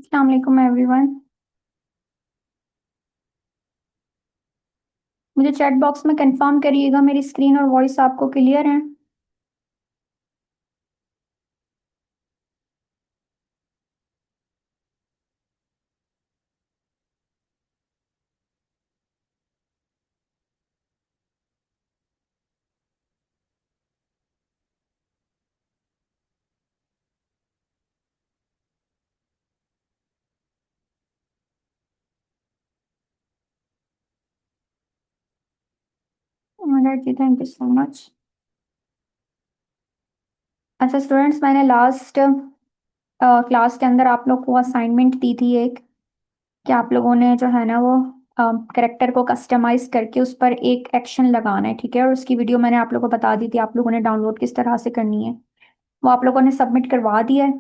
अस्सलाम वालेकुम एवरीवन। मुझे चैट बॉक्स में कंफर्म करिएगा मेरी स्क्रीन और वॉइस आपको क्लियर है। Alright ji, thank you so much. अच्छा स्टूडेंट्स, मैंने लास्ट क्लास के अंदर आप लोग को असाइनमेंट दी थी एक, कि आप लोगों ने जो है ना वो करेक्टर को कस्टमाइज करके उस पर एक एक्शन लगाना है, ठीक है। और उसकी वीडियो मैंने आप लोगों को बता दी थी, आप लोगों ने डाउनलोड किस तरह से करनी है। वो आप लोगों ने सबमिट करवा दिया है।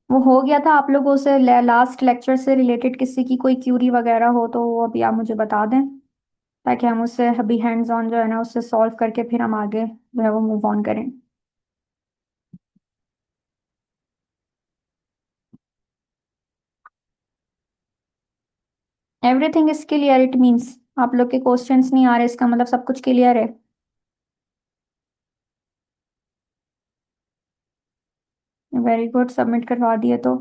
वो हो गया था आप लोगों से लास्ट लेक्चर से रिलेटेड किसी की कोई क्यूरी वगैरह हो तो वो अभी आप मुझे बता दें, ताकि हम उससे अभी हैंड्स ऑन जो है ना उससे सॉल्व करके फिर हम आगे जो है वो मूव ऑन करें। Everything is clear, it means आप लोग के क्वेश्चंस नहीं आ रहे, इसका मतलब सब कुछ क्लियर है। वेरी गुड, सबमिट करवा दिए तो।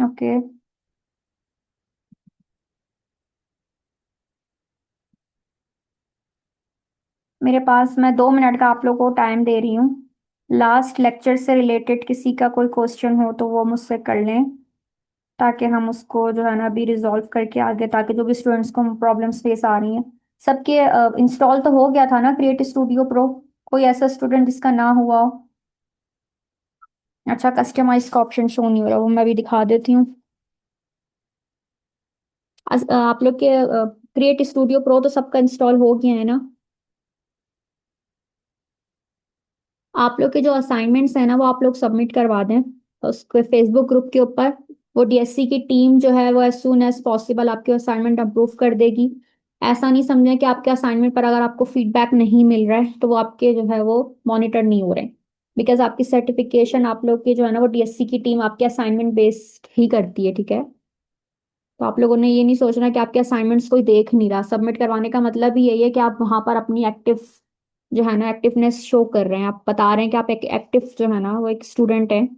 ओके। मेरे पास, मैं 2 मिनट का आप लोग को टाइम दे रही हूँ। लास्ट लेक्चर से रिलेटेड किसी का कोई क्वेश्चन हो तो वो मुझसे कर लें, ताकि हम उसको जो है ना अभी रिजॉल्व करके आगे, ताकि जो भी स्टूडेंट्स को प्रॉब्लम्स फेस आ रही हैं सबके। इंस्टॉल तो हो गया था ना क्रिएट स्टूडियो प्रो? कोई ऐसा स्टूडेंट जिसका ना हुआ हो? अच्छा, कस्टमाइज का ऑप्शन शो नहीं हो रहा, वो मैं भी दिखा देती हूँ। आप लोग के क्रिएट स्टूडियो प्रो तो सबका इंस्टॉल हो गया है ना? आप लोग के जो असाइनमेंट्स हैं ना वो आप लोग सबमिट करवा दें उसके फेसबुक ग्रुप के ऊपर। वो डीएससी की टीम जो है वो एज सुन एज पॉसिबल आपके असाइनमेंट अप्रूव कर देगी। ऐसा नहीं समझें कि आपके असाइनमेंट पर अगर आपको फीडबैक नहीं मिल रहा है तो वो आपके जो है वो मॉनिटर नहीं हो रहे। बिकॉज आपकी सर्टिफिकेशन आप लोग की जो है ना वो डीएससी की टीम आपके असाइनमेंट बेस्ड ही करती है, ठीक है। तो आप लोगों ने ये नहीं सोचना कि आपके असाइनमेंट्स कोई देख नहीं रहा। सबमिट करवाने का मतलब ही यही है कि आप वहां पर अपनी एक्टिव जो है ना एक्टिवनेस शो कर रहे हैं, आप बता रहे हैं कि आप एक एक्टिव जो है ना वो एक स्टूडेंट है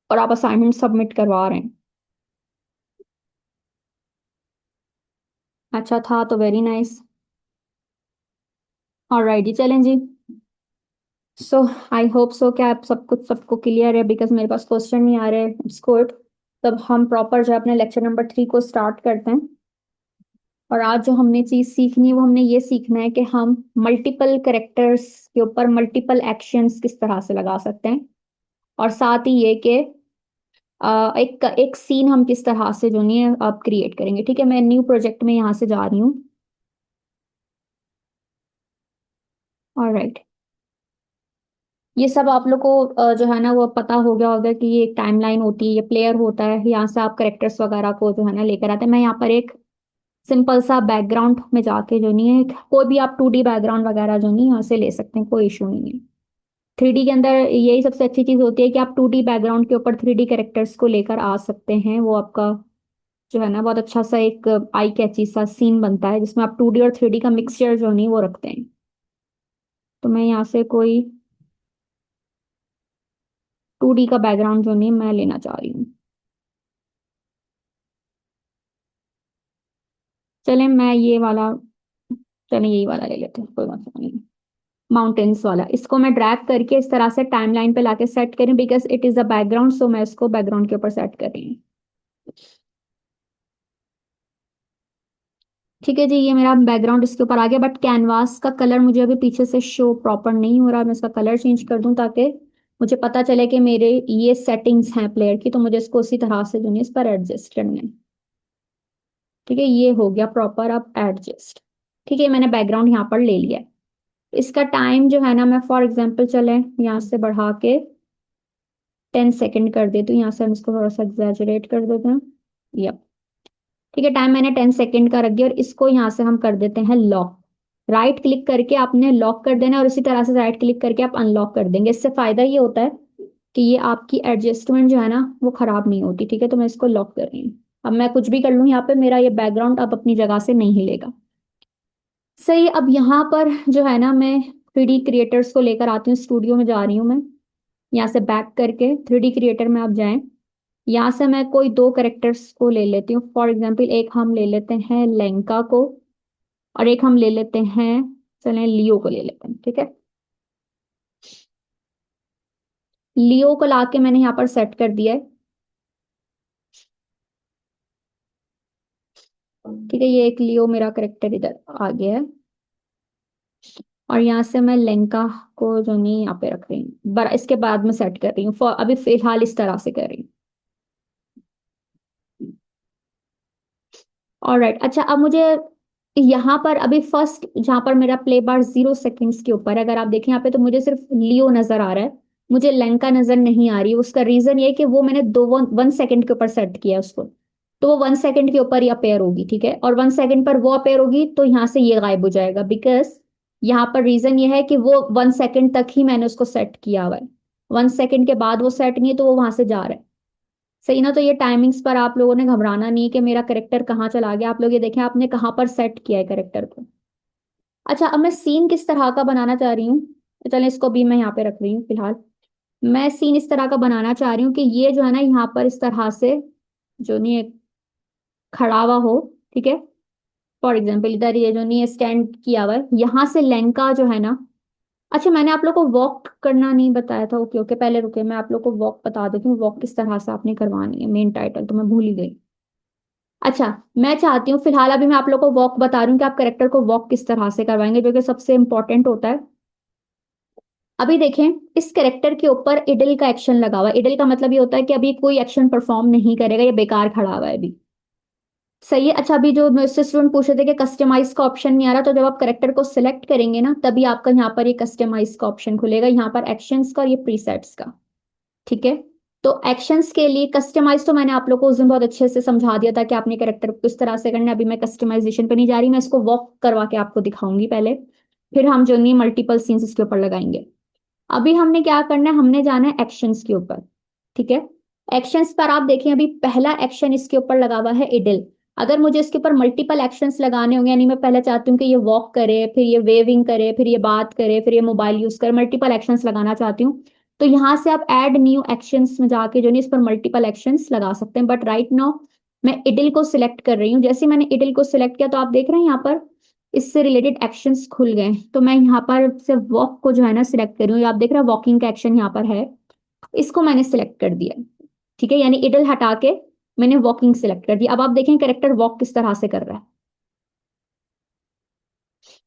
और आप असाइनमेंट सबमिट करवा रहे हैं। अच्छा था तो वेरी नाइस। ऑलराइट जी, चलें जी। सो आई होप सो कि आप सब कुछ सबको क्लियर है, बिकॉज मेरे पास क्वेश्चन नहीं आ रहे। It's good. तब हम प्रॉपर जो है अपने लेक्चर नंबर 3 को स्टार्ट करते हैं। और आज जो हमने चीज सीखनी है वो हमने ये सीखना है कि हम मल्टीपल करेक्टर्स के ऊपर मल्टीपल एक्शंस किस तरह से लगा सकते हैं। और साथ ही ये कि एक एक सीन हम किस तरह से जो नहीं है अब क्रिएट करेंगे, ठीक है। मैं न्यू प्रोजेक्ट में यहाँ से जा रही हूँ। ऑलराइट। ये सब आप लोग को जो है ना वो पता हो गया होगा कि ये एक टाइमलाइन होती है, ये प्लेयर होता है, यहाँ से आप करेक्टर्स वगैरह को जो है ना लेकर आते हैं। मैं यहाँ पर एक सिंपल सा बैकग्राउंड में जाके जो नहीं है कोई भी आप 2D बैकग्राउंड वगैरह जो नहीं यहाँ से ले सकते हैं, कोई इशू नहीं है। 3D के अंदर यही सबसे अच्छी चीज होती है कि आप 2D बैकग्राउंड के ऊपर 3D कैरेक्टर्स को लेकर आ सकते हैं। वो आपका जो है ना बहुत अच्छा सा एक आई कैची सा सीन बनता है जिसमें आप 2D और 3D का मिक्सचर जो नहीं वो रखते हैं। तो मैं यहाँ से कोई 2D का बैकग्राउंड जो नहीं मैं लेना चाह रही हूँ। चले मैं ये वाला, चले यही वाला ले लेते हैं, कोई मसला नहीं। माउंटेन्स वाला, इसको मैं ड्रैग करके इस तरह से टाइमलाइन पे लाके सेट करें, because it is a background, so मैं इसको बैकग्राउंड के ऊपर सेट कर रही हूँ। ठीक है जी, ये मेरा बैकग्राउंड इसके ऊपर आ गया, बट कैनवास का कलर मुझे अभी पीछे से शो प्रॉपर नहीं हो रहा। मैं इसका कलर चेंज कर दूं ताकि मुझे पता चले कि मेरे ये सेटिंग्स हैं प्लेयर की, तो मुझे इसको उसी तरह से जो है इस पर एडजस्ट करना है। ठीक है, ये हो गया प्रॉपर अब एडजस्ट। ठीक है, मैंने बैकग्राउंड यहाँ पर ले लिया है। इसका टाइम जो है ना मैं फॉर एग्जाम्पल चले यहाँ से बढ़ा के 10 सेकेंड कर देती हूँ। यहाँ से हम इसको थोड़ा सा एग्जैजरेट कर देते हैं। यप। ठीक है, टाइम मैंने 10 सेकेंड का रख दिया, और इसको यहाँ से हम कर देते हैं लॉक। राइट क्लिक करके आपने लॉक कर देना, और इसी तरह से राइट क्लिक करके आप अनलॉक कर देंगे। इससे फायदा ये होता है कि ये आपकी एडजस्टमेंट जो है ना वो खराब नहीं होती। ठीक है, तो मैं इसको लॉक कर रही हूँ। अब मैं कुछ भी कर लूँ यहाँ पे, मेरा ये बैकग्राउंड अब अपनी जगह से नहीं हिलेगा। सही, अब यहाँ पर जो है ना, मैं 3D क्रिएटर्स को लेकर आती हूँ, स्टूडियो में जा रही हूँ मैं। यहाँ से बैक करके 3D क्रिएटर में आप जाएं। यहाँ से मैं कोई दो करेक्टर्स को ले लेती हूँ। फॉर एग्जाम्पल एक हम ले लेते हैं लैंका को, और एक हम ले लेते हैं, चलें लियो को ले लेते हैं। ठीक है, लियो को लाके मैंने यहाँ पर सेट कर दिया है। ठीक है, ये एक लियो मेरा करेक्टर इधर आ गया है। और यहाँ से मैं लैंका को जो नहीं यहाँ पे रख रही हूँ, इसके बाद में सेट कर रही हूँ। अभी फिलहाल इस तरह से कर रही हूँ। ऑलराइट, अच्छा अब मुझे यहाँ पर अभी फर्स्ट जहाँ पर मेरा प्ले बार 0 सेकेंड्स के ऊपर है, अगर आप देखें यहाँ पे, तो मुझे सिर्फ लियो नजर आ रहा है, मुझे लंका नजर नहीं आ रही। उसका रीजन ये है कि वो मैंने 1 सेकेंड के ऊपर सेट किया उसको, तो वो 1 सेकेंड के ऊपर ही अपेयर होगी। ठीक है, और 1 सेकेंड पर वो अपेयर होगी तो यहाँ से ये गायब हो जाएगा, बिकॉज यहाँ पर रीजन ये है कि वो 1 सेकेंड तक ही मैंने उसको सेट किया हुआ है। 1 सेकेंड के बाद वो सेट नहीं है, तो वो वहां से जा रहा है। सही ना, तो ये टाइमिंग्स पर आप लोगों ने घबराना नहीं कि मेरा करेक्टर कहाँ चला गया। आप लोग ये देखें आपने कहाँ पर सेट किया है करेक्टर को। अच्छा, अब मैं सीन किस तरह का बनाना चाह रही हूँ, तो चलें इसको भी मैं यहाँ पे रख रही हूँ फिलहाल। मैं सीन इस तरह का बनाना चाह रही हूँ कि ये जो है ना यहाँ पर इस तरह से जो नहीं है, खड़ा हुआ हो। ठीक है, फॉर एग्जाम्पल इधर ये जो नहीं है स्टैंड किया हुआ है, यहाँ से लैंका जो है ना। अच्छा, मैंने आप लोग को वॉक करना नहीं बताया था। ओके ओके, पहले रुके, मैं आप लोग को वॉक बता देती हूँ, वॉक किस तरह से आपने करवानी है। मेन टाइटल तो मैं भूल ही गई। अच्छा, मैं चाहती हूँ फिलहाल अभी मैं आप लोग को वॉक बता रही हूँ कि आप करेक्टर को वॉक किस तरह से करवाएंगे, जो कि सबसे इंपॉर्टेंट होता है। अभी देखें, इस करेक्टर के ऊपर इडल का एक्शन लगा हुआ है। इडल का मतलब ये होता है कि अभी कोई एक्शन परफॉर्म नहीं करेगा, ये बेकार खड़ा हुआ है अभी। सही है। अच्छा, अभी जो मुझसे स्टूडेंट पूछ रहे थे कि कस्टमाइज का ऑप्शन नहीं आ रहा, तो जब आप करेक्टर को सिलेक्ट करेंगे ना, तभी आपका यहाँ पर ये कस्टमाइज का ऑप्शन खुलेगा, यहाँ पर एक्शंस का और ये प्रीसेट्स का। ठीक है, तो एक्शंस के लिए कस्टमाइज तो मैंने आप लोग को उस दिन बहुत अच्छे से समझा दिया था कि आपने कैरेक्टर को किस तरह से करना है। अभी मैं कस्टमाइजेशन पे नहीं जा रही, मैं इसको वॉक करवा के आपको दिखाऊंगी पहले, फिर हम जो नहीं मल्टीपल सीन्स इसके ऊपर लगाएंगे। अभी हमने क्या करना है, हमने जाना है एक्शंस के ऊपर। ठीक है, एक्शंस पर आप देखें अभी पहला एक्शन इसके ऊपर लगा हुआ है इडल। अगर मुझे इसके ऊपर मल्टीपल एक्शंस लगाने होंगे, यानी मैं पहले चाहती हूँ कि ये वॉक करे, फिर ये वेविंग करे, फिर ये बात करे, फिर ये मोबाइल यूज करे, मल्टीपल एक्शंस लगाना चाहती हूँ, तो यहाँ से आप ऐड न्यू एक्शंस में जाके जो नहीं इस पर मल्टीपल एक्शंस लगा सकते हैं। बट राइट नाउ मैं इडल को सिलेक्ट कर रही हूँ। जैसे मैंने इडल को सिलेक्ट किया, तो आप देख रहे हैं यहाँ पर इससे रिलेटेड एक्शंस खुल गए। तो मैं यहाँ पर से वॉक को जो है ना सिलेक्ट कर रही हूँ। आप देख रहे हैं वॉकिंग का एक्शन यहाँ पर है, इसको मैंने सिलेक्ट कर दिया। ठीक है, यानी इडल हटा के मैंने वॉकिंग सिलेक्ट कर दिया। अब आप देखें कैरेक्टर वॉक किस तरह से कर रहा है।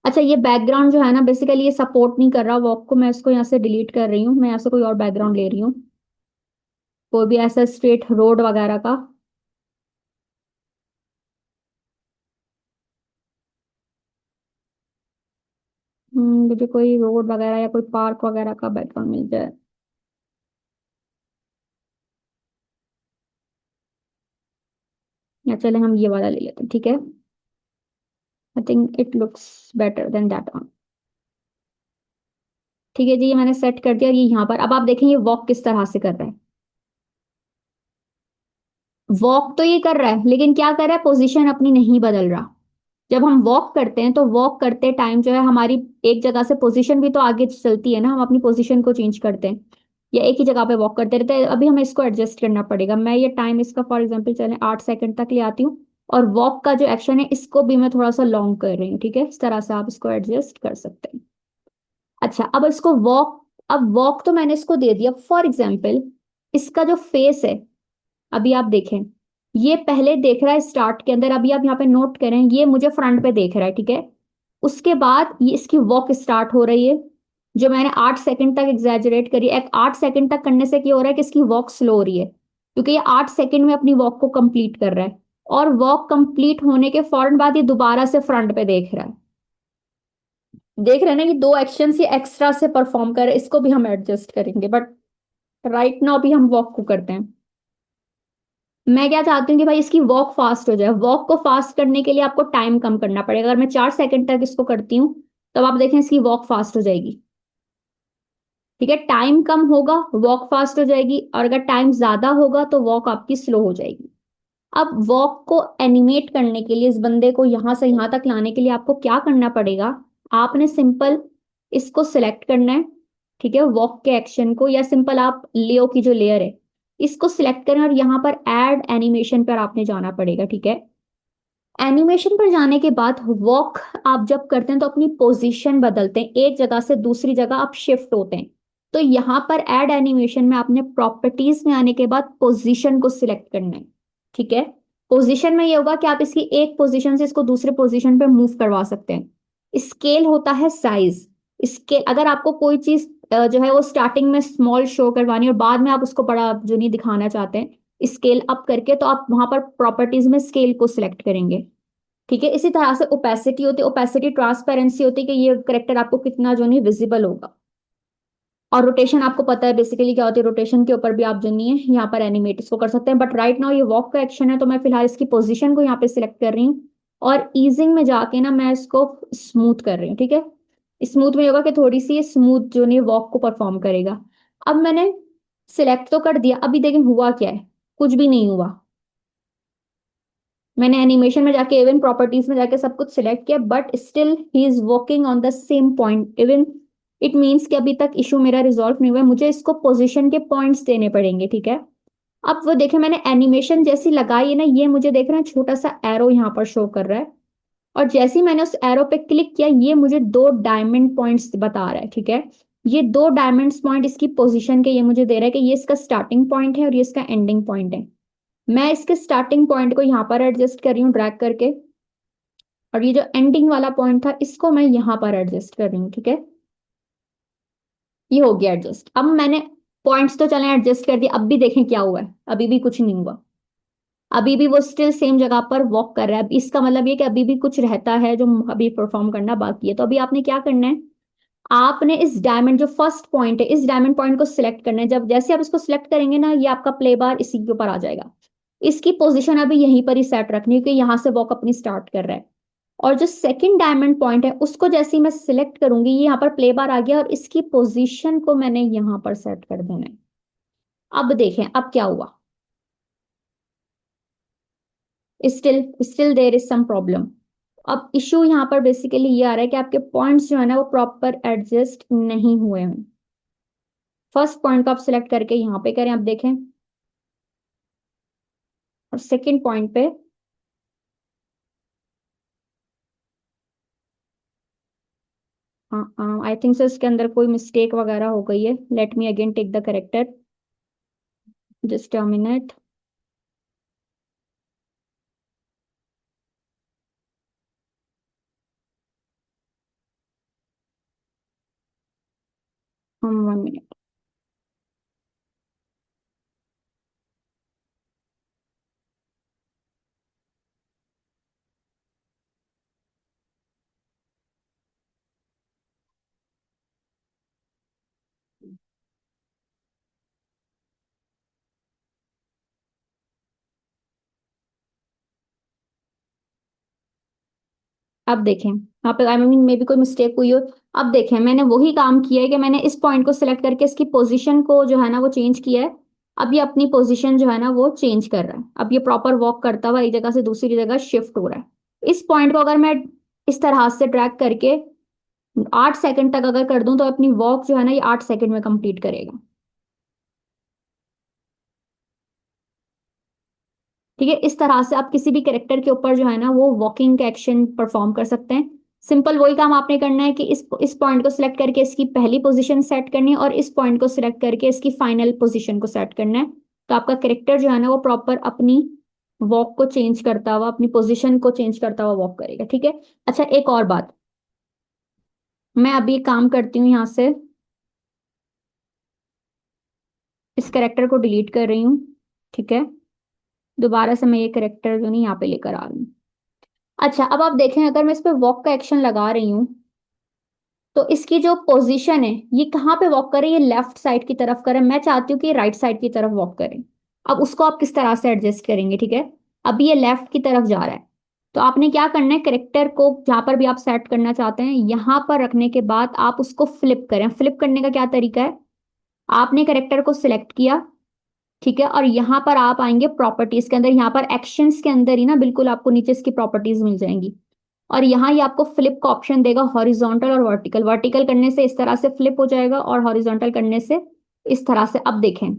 अच्छा, ये बैकग्राउंड जो है ना बेसिकली ये सपोर्ट नहीं कर रहा वॉक को, मैं इसको यहाँ से डिलीट कर रही हूँ। मैं यहाँ से कोई और बैकग्राउंड ले रही हूँ, कोई भी ऐसा स्ट्रेट रोड वगैरह का। मुझे कोई रोड वगैरह या कोई पार्क वगैरह का बैकग्राउंड मिल जाए। या चले हम ये वाला ले लेते हैं। ठीक है, I think it looks better than that one. ठीक है जी, ये मैंने सेट कर दिया। और ये यहाँ पर अब आप देखें ये वॉक किस तरह से कर रहा है। वॉक तो ये कर रहा है, लेकिन क्या कर रहा है, पोजीशन अपनी नहीं बदल रहा। जब हम वॉक करते हैं तो वॉक करते टाइम जो है हमारी एक जगह से पोजीशन भी तो आगे चलती है ना, हम अपनी पोजीशन को चेंज करते हैं या एक ही जगह पे वॉक करते रहते हैं। अभी हमें इसको एडजस्ट करना पड़ेगा। मैं ये टाइम इसका फॉर एग्जांपल चले 8 सेकंड तक ले आती हूँ, और वॉक का जो एक्शन है इसको भी मैं थोड़ा सा लॉन्ग कर रही हूँ। ठीक है, इस तरह से आप इसको एडजस्ट कर सकते हैं। अच्छा, अब इसको वॉक, अब वॉक तो मैंने इसको दे दिया। फॉर एग्जाम्पल इसका जो फेस है, अभी आप देखें ये पहले देख रहा है स्टार्ट के अंदर, अभी आप यहाँ पे नोट करें ये मुझे फ्रंट पे देख रहा है। ठीक है, उसके बाद ये इसकी वॉक स्टार्ट हो रही है, जो मैंने 8 सेकंड तक एग्जैजरेट करी। एक 8 सेकंड तक करने से क्या हो रहा है कि इसकी वॉक स्लो हो रही है, क्योंकि ये 8 सेकंड में अपनी वॉक को कंप्लीट कर रहा है। और वॉक कंप्लीट होने के फौरन बाद ये दोबारा से फ्रंट पे देख रहा है। देख रहे हैं ना, ये दो एक्शन ये एक्स्ट्रा से परफॉर्म कर रहे हैं, इसको भी हम एडजस्ट करेंगे। बट राइट नाउ अभी हम वॉक को करते हैं। मैं क्या चाहती हूँ कि भाई इसकी वॉक फास्ट हो जाए। वॉक को फास्ट करने के लिए आपको टाइम कम करना पड़ेगा। अगर मैं 4 सेकंड तक इसको करती हूँ तब आप देखें इसकी वॉक फास्ट हो जाएगी। ठीक है, टाइम कम होगा, वॉक फास्ट हो जाएगी, और अगर टाइम ज्यादा होगा तो वॉक आपकी स्लो हो जाएगी। अब वॉक को एनिमेट करने के लिए, इस बंदे को यहां से यहां तक लाने के लिए आपको क्या करना पड़ेगा? आपने सिंपल इसको सिलेक्ट करना है। ठीक है, वॉक के एक्शन को, या सिंपल आप लियो की जो लेयर है इसको सिलेक्ट करें और यहाँ पर ऐड एनिमेशन पर आपने जाना पड़ेगा। ठीक है, एनिमेशन पर जाने के बाद वॉक आप जब करते हैं तो अपनी पोजीशन बदलते हैं, एक जगह से दूसरी जगह आप शिफ्ट होते हैं। तो यहाँ पर ऐड एनिमेशन में आपने प्रॉपर्टीज में आने के बाद पोजीशन को सिलेक्ट करना है। ठीक है, पोजीशन में ये होगा कि आप इसकी एक पोजीशन से इसको दूसरे पोजीशन पे मूव करवा सकते हैं। स्केल होता है साइज। स्केल, अगर आपको कोई चीज जो है वो स्टार्टिंग में स्मॉल शो करवानी है और बाद में आप उसको बड़ा जो नहीं दिखाना चाहते हैं स्केल अप करके, तो आप वहां पर प्रॉपर्टीज में स्केल को सिलेक्ट करेंगे। ठीक है, इसी तरह से ओपेसिटी होती है। ओपेसिटी ट्रांसपेरेंसी होती है कि ये करेक्टर आपको कितना जो नहीं विजिबल होगा। और रोटेशन आपको पता है बेसिकली क्या होती है, रोटेशन के ऊपर भी आप जो नहीं है यहाँ पर एनिमेट इसको कर सकते हैं। बट राइट नाउ ये वॉक का एक्शन है तो मैं फिलहाल इसकी पोजीशन को यहाँ पे सिलेक्ट कर रही हूँ और ईजिंग में जाके ना मैं इसको स्मूथ कर रही हूँ। ठीक है, स्मूथ में ये होगा कि थोड़ी सी स्मूथ जो नहीं वॉक को परफॉर्म करेगा। अब मैंने सिलेक्ट तो कर दिया, अभी देखें हुआ क्या है, कुछ भी नहीं हुआ। मैंने एनिमेशन में जाके इवन प्रॉपर्टीज में जाके सब कुछ सिलेक्ट किया but still he is working on the same point. Even it means कि अभी तक इशू मेरा रिजॉल्व नहीं हुआ है, मुझे इसको पोजीशन के पॉइंट्स देने पड़ेंगे। ठीक है, अब वो देखे मैंने एनिमेशन जैसी लगाई है ना, ये मुझे देख रहे हैं छोटा सा एरो यहाँ पर शो कर रहा है, और जैसे ही मैंने उस एरो पे क्लिक किया ये मुझे दो डायमंड पॉइंट्स बता रहा है। ठीक है, ये दो डायमंड पॉइंट इसकी पोजीशन के ये मुझे दे रहा है कि ये इसका स्टार्टिंग पॉइंट है और ये इसका एंडिंग पॉइंट है। मैं इसके स्टार्टिंग पॉइंट को यहाँ पर एडजस्ट कर रही हूँ ड्रैग करके, और ये जो एंडिंग वाला पॉइंट था इसको मैं यहाँ पर एडजस्ट कर रही हूँ। ठीक है, ये हो गया एडजस्ट। अब मैंने पॉइंट्स तो चले एडजस्ट कर दिए, अब भी देखें क्या हुआ है, अभी भी कुछ नहीं हुआ। अभी भी वो स्टिल सेम जगह पर वॉक कर रहा है। अब इसका मतलब ये कि अभी भी कुछ रहता है जो अभी परफॉर्म करना बाकी है। तो अभी आपने क्या करना है, आपने इस डायमंड जो फर्स्ट पॉइंट है इस डायमंड पॉइंट को सिलेक्ट करना है। जब जैसे आप इसको सिलेक्ट करेंगे ना ये आपका प्ले बार इसी के ऊपर आ जाएगा। इसकी पोजीशन अभी यहीं पर ही सेट रखनी है क्योंकि यहां से वॉक अपनी स्टार्ट कर रहा है। और जो सेकंड डायमंड पॉइंट है उसको जैसे ही मैं सिलेक्ट करूंगी ये यहाँ पर प्ले बार आ गया और इसकी पोजीशन को मैंने यहाँ पर सेट कर देना है। अब देखें अब क्या हुआ, still still there is some problem. अब इशू यहाँ पर बेसिकली ये आ रहा है कि आपके पॉइंट्स जो है ना वो प्रॉपर एडजस्ट नहीं हुए हैं। फर्स्ट पॉइंट को आप सिलेक्ट करके यहाँ पे करें, आप देखें, और सेकंड पॉइंट पे हाँ आई थिंक सो इसके अंदर कोई मिस्टेक वगैरह हो गई है। Let me again take the character, just a minute. हम 1 मिनट। अब देखें यहाँ पे आई मीन मे भी कोई मिस्टेक हुई हो। अब देखें मैंने वही काम किया है कि मैंने इस पॉइंट को सिलेक्ट करके इसकी पोजीशन को जो है ना वो चेंज किया है। अब ये अपनी पोजीशन जो है ना वो चेंज कर रहा है। अब ये प्रॉपर वॉक करता हुआ एक जगह से दूसरी जगह शिफ्ट हो रहा है। इस पॉइंट को अगर मैं इस तरह से ट्रैक करके 8 सेकंड तक अगर कर दूं तो अपनी वॉक जो है ना ये 8 सेकंड में कंप्लीट करेगा। ठीक है, इस तरह से आप किसी भी कैरेक्टर के ऊपर जो है ना वो वॉकिंग का एक्शन परफॉर्म कर सकते हैं। सिंपल वही काम आपने करना है कि इस पॉइंट को सिलेक्ट करके इसकी पहली पोजीशन सेट करनी है और इस पॉइंट को सिलेक्ट करके इसकी फाइनल पोजीशन को सेट करना है। तो आपका कैरेक्टर जो है ना वो प्रॉपर अपनी वॉक को चेंज करता हुआ, अपनी पोजीशन को चेंज करता हुआ वॉक करेगा। ठीक है, अच्छा एक और बात, मैं अभी एक काम करती हूँ यहाँ से इस कैरेक्टर को डिलीट कर रही हूँ। ठीक है, दोबारा से मैं ये कैरेक्टर जो नहीं यहाँ पे लेकर आ रही हूँ। अच्छा अब आप देखें अगर मैं इस पे वॉक का एक्शन लगा रही हूँ तो इसकी जो पोजीशन है ये कहाँ पे वॉक करे, ये लेफ्ट साइड की तरफ करे। मैं चाहती हूँ कि राइट साइड की तरफ वॉक करे। अब उसको आप किस तरह से एडजस्ट करेंगे, ठीक है। अब ये लेफ्ट की तरफ जा रहा है, तो आपने क्या करना है, करेक्टर को जहां पर भी आप सेट करना चाहते हैं यहां पर रखने के बाद आप उसको फ्लिप करें। फ्लिप करने का क्या तरीका है, आपने करेक्टर को सिलेक्ट किया, ठीक है, और यहां पर आप आएंगे प्रॉपर्टीज के अंदर, यहाँ पर एक्शंस के अंदर ही ना बिल्कुल आपको नीचे इसकी प्रॉपर्टीज मिल जाएंगी, और यहाँ ये आपको फ्लिप का ऑप्शन देगा, हॉरिजॉन्टल और वर्टिकल। वर्टिकल करने से इस तरह से फ्लिप हो जाएगा और हॉरिजॉन्टल करने से इस तरह से। अब देखें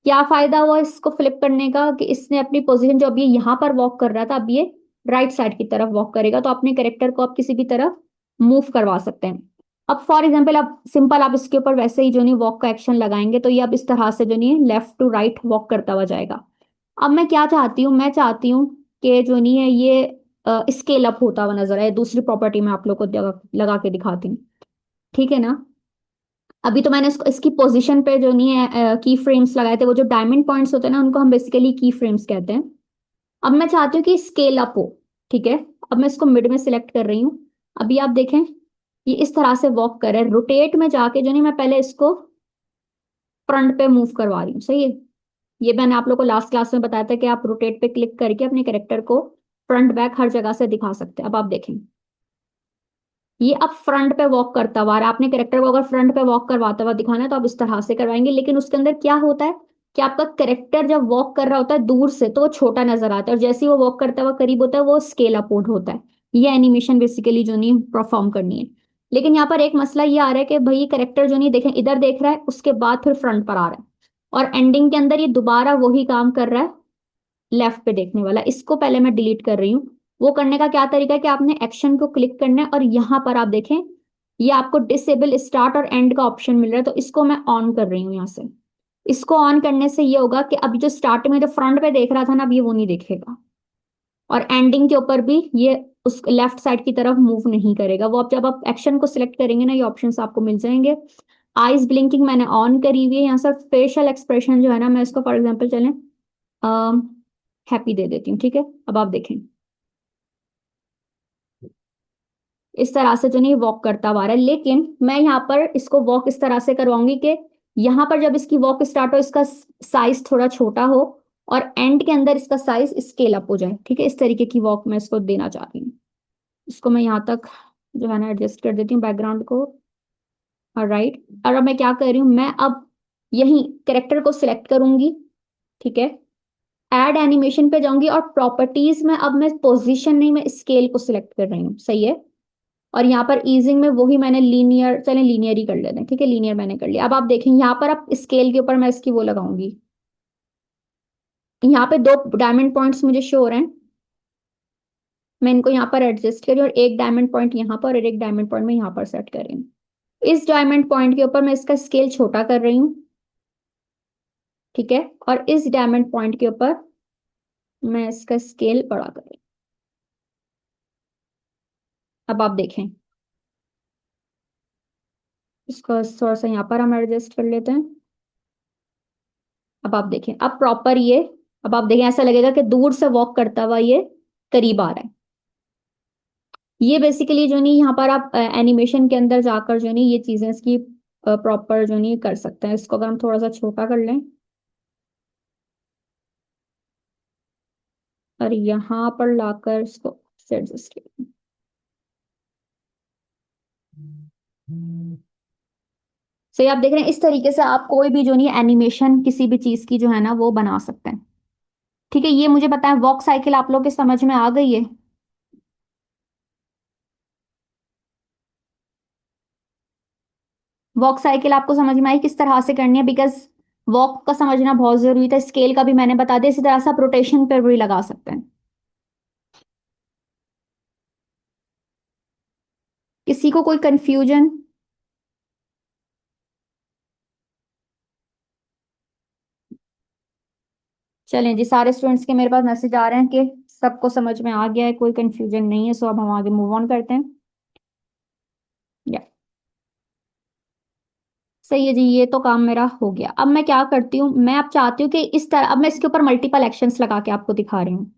क्या फायदा हुआ इसको फ्लिप करने का, कि इसने अपनी पोजीशन जो अभी यहाँ पर वॉक कर रहा था अब ये राइट साइड की तरफ वॉक करेगा, तो अपने कैरेक्टर को आप किसी भी तरफ मूव करवा सकते हैं। अब फॉर एग्जाम्पल आप सिंपल आप इसके ऊपर वैसे ही जो नहीं वॉक का एक्शन लगाएंगे तो ये अब इस तरह से जो नहीं लेफ्ट टू राइट वॉक करता हुआ जाएगा। अब मैं क्या चाहती हूँ, मैं चाहती हूँ कि जो नहीं है ये स्केल अप होता हुआ नजर आए। दूसरी प्रॉपर्टी में आप लोग को लगा के दिखाती हूँ, ठीक है ना। अभी तो मैंने इसको इसकी पोजीशन पे जो नहीं है की फ्रेम्स लगाए थे, वो जो डायमंड पॉइंट्स होते हैं ना उनको हम बेसिकली की फ्रेम्स कहते हैं। अब मैं चाहती हूँ कि स्केल अप हो, ठीक है। अब मैं इसको मिड में सिलेक्ट कर रही हूँ। अभी आप देखें ये इस तरह से वॉक कर रहा है। रोटेट में जाके जो नहीं मैं पहले इसको फ्रंट पे मूव करवा रही हूँ, सही है। ये मैंने आप लोग को लास्ट क्लास में बताया था कि आप रोटेट पे क्लिक करके अपने कैरेक्टर को फ्रंट बैक हर जगह से दिखा सकते हैं। अब आप देखें ये अब फ्रंट पे वॉक करता हुआ, और आपने कैरेक्टर को अगर फ्रंट पे वॉक करवाता हुआ दिखाना है तो आप इस तरह से करवाएंगे। लेकिन उसके अंदर क्या होता है कि आपका कैरेक्टर जब वॉक कर रहा होता है दूर से तो वो छोटा नजर आता है, और जैसे ही वो वॉक करता हुआ करीब होता है वो स्केल अपवर्ड होता है। ये एनिमेशन बेसिकली जो नहीं परफॉर्म करनी है। लेकिन यहाँ पर एक मसला ये आ रहा है कि भाई कैरेक्टर जो नहीं देखें इधर देख रहा है उसके बाद फिर फ्रंट पर आ रहा है, और एंडिंग के अंदर ये दोबारा वही काम कर रहा है लेफ्ट पे देखने वाला। इसको पहले मैं डिलीट कर रही हूँ। वो करने का क्या तरीका है कि आपने एक्शन को क्लिक करना है और यहां पर आप देखें ये आपको डिसेबल स्टार्ट और एंड का ऑप्शन मिल रहा है, तो इसको मैं ऑन कर रही हूँ यहाँ से। इसको ऑन करने से ये होगा कि अभी जो स्टार्ट में जो फ्रंट पे देख रहा था ना अब ये वो नहीं देखेगा, और एंडिंग के ऊपर भी ये उस लेफ्ट साइड की तरफ मूव नहीं करेगा। वो अब जब आप एक्शन को सिलेक्ट करेंगे ना ये ऑप्शंस आपको मिल जाएंगे। आईज ब्लिंकिंग मैंने ऑन करी हुई है। यहाँ से फेशियल एक्सप्रेशन जो है ना मैं इसको फॉर एग्जाम्पल चलें हैप्पी दे देती हूँ, ठीक है। अब आप देखें इस तरह से जो नहीं वॉक करता हुआ आ रहा है, लेकिन मैं यहाँ पर इसको वॉक इस तरह से करवाऊंगी कि यहाँ पर जब इसकी वॉक स्टार्ट हो इसका साइज थोड़ा छोटा हो, और एंड के अंदर इसका साइज स्केल अप हो जाए, ठीक है। इस तरीके की वॉक मैं इसको देना चाह रही हूँ। इसको मैं यहाँ तक जो है ना एडजस्ट कर देती हूँ बैकग्राउंड को, और राइट। और अब मैं क्या कर रही हूँ, मैं अब यही कैरेक्टर को सिलेक्ट करूंगी, ठीक है। एड एनिमेशन पे जाऊंगी और प्रॉपर्टीज में अब मैं पोजीशन नहीं मैं स्केल को सिलेक्ट कर रही हूँ, सही है। और यहाँ पर ईजिंग में वही मैंने लीनियर, चलें लीनियर ही कर लेते हैं, ठीक है। लीनियर मैंने कर लिया। अब आप देखें यहाँ पर आप स्केल के ऊपर मैं इसकी वो लगाऊंगी। यहाँ पे दो डायमंड पॉइंट्स मुझे शो हो रहे हैं, मैं इनको यहाँ पर एडजस्ट करी और एक डायमंड पॉइंट यहाँ पर और एक डायमंड पॉइंट में यहाँ पर सेट कर रही हूँ। इस डायमंड पॉइंट के ऊपर मैं इसका स्केल छोटा कर रही हूँ, ठीक है। और इस डायमंड पॉइंट के ऊपर मैं इसका स्केल बड़ा कर रही हूँ। अब आप देखें इसको थोड़ा सा यहाँ पर हम एडजस्ट कर लेते हैं। अब आप देखें अब प्रॉपर ये, अब आप देखें ऐसा लगेगा कि दूर से वॉक करता हुआ ये करीब आ रहा है। ये बेसिकली जो नहीं यहाँ पर आप एनिमेशन के अंदर जाकर जो नहीं ये चीजें इसकी प्रॉपर जो नहीं कर सकते हैं। इसको अगर हम थोड़ा सा छोटा कर लें और यहाँ पर लाकर इसको एडजस्ट करें। सो ये आप देख रहे हैं इस तरीके से आप कोई भी जो नहीं एनिमेशन किसी भी चीज की जो है ना वो बना सकते हैं, ठीक है। ये मुझे पता है वॉक साइकिल आप लोग के समझ में आ गई है। वॉक साइकिल आपको समझ में आई किस तरह से करनी है, बिकॉज वॉक का समझना बहुत जरूरी था। स्केल का भी मैंने बता दिया, इसी तरह से आप रोटेशन पर भी लगा सकते हैं। किसी को कोई कंफ्यूजन? चलें जी, सारे स्टूडेंट्स के मेरे पास मैसेज आ रहे हैं कि सबको समझ में आ गया है, कोई कंफ्यूजन नहीं है। सो अब हम आगे मूव ऑन करते हैं। या सही है जी, ये तो काम मेरा हो गया। अब मैं क्या करती हूँ, मैं अब चाहती हूँ कि इस तरह अब मैं इसके ऊपर मल्टीपल एक्शंस लगा के आपको दिखा रही हूँ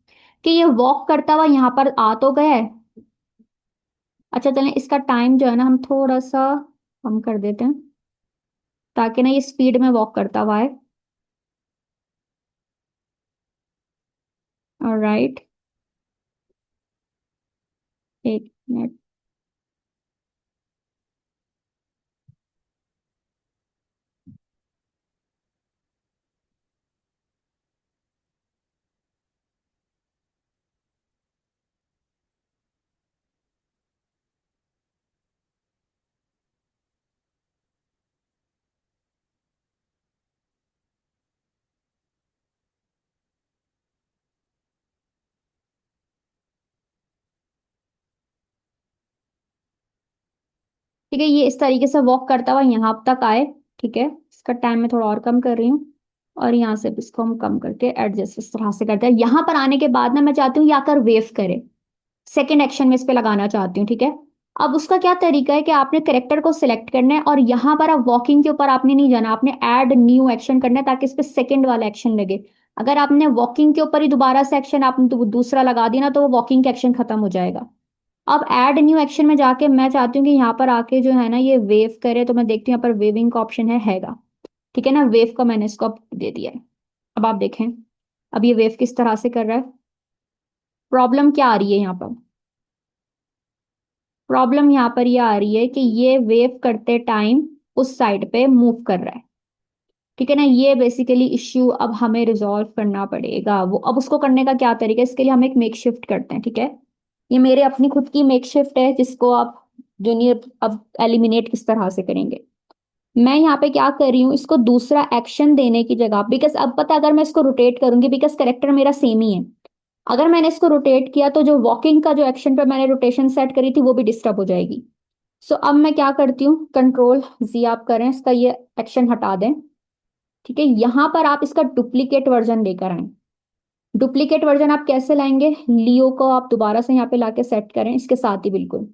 कि ये वॉक करता हुआ यहाँ पर आ तो गया है। अच्छा चलें इसका टाइम जो है ना हम थोड़ा सा कम कर देते हैं ताकि ना ये स्पीड में वॉक करता हुआ है। ऑलराइट, एक मिनट। ठीक है, ये इस तरीके से वॉक करता हुआ यहाँ तक आए। ठीक है, इसका टाइम मैं थोड़ा और कम कर रही हूँ, और यहाँ से भी इसको हम कम करके एडजस्ट इस तरह से करते हैं। यहाँ पर आने के बाद ना मैं चाहती हूँ ये आकर वेव करे, सेकेंड एक्शन में इस पे लगाना चाहती हूँ। ठीक है, अब उसका क्या तरीका है कि आपने करेक्टर को सिलेक्ट करना है, और यहाँ पर आप वॉकिंग के ऊपर आपने नहीं जाना, आपने ऐड न्यू एक्शन करना है ताकि इस पे सेकेंड वाला एक्शन लगे। अगर आपने वॉकिंग के ऊपर ही दोबारा से एक्शन आपने दूसरा लगा दिया ना, तो वो वॉकिंग का एक्शन खत्म हो जाएगा। अब ऐड न्यू एक्शन में जाके मैं चाहती हूँ कि यहाँ पर आके जो है ना ये वेव करे, तो मैं देखती हूँ यहाँ पर वेविंग का ऑप्शन हैगा। ठीक है ना, वेव का मैंने इसको अब दे दिया है। अब आप देखें, अब ये वेव किस तरह से कर रहा है। प्रॉब्लम क्या आ रही है यहाँ पर? प्रॉब्लम यहाँ पर ये आ रही है कि ये वेव करते टाइम उस साइड पे मूव कर रहा है। ठीक है ना, ये बेसिकली इश्यू अब हमें रिजॉल्व करना पड़ेगा। वो अब उसको करने का क्या तरीका है, इसके लिए हम एक मेक शिफ्ट करते हैं। ठीक है, ये मेरे अपनी खुद की मेक शिफ्ट है जिसको आप जूनियर अब एलिमिनेट किस तरह से करेंगे। मैं यहाँ पे क्या कर रही हूँ, इसको दूसरा एक्शन देने की जगह, बिकॉज अब पता अगर मैं इसको रोटेट करूंगी, बिकॉज करेक्टर मेरा सेम ही है, अगर मैंने इसको रोटेट किया तो जो वॉकिंग का जो एक्शन पे मैंने रोटेशन सेट करी थी वो भी डिस्टर्ब हो जाएगी। सो अब मैं क्या करती हूँ, कंट्रोल जी आप करें, इसका ये एक्शन हटा दें। ठीक है, यहां पर आप इसका डुप्लीकेट वर्जन लेकर आए। डुप्लीकेट वर्जन आप कैसे लाएंगे, लियो को आप दोबारा से यहाँ पे लाके सेट करें इसके साथ ही बिल्कुल।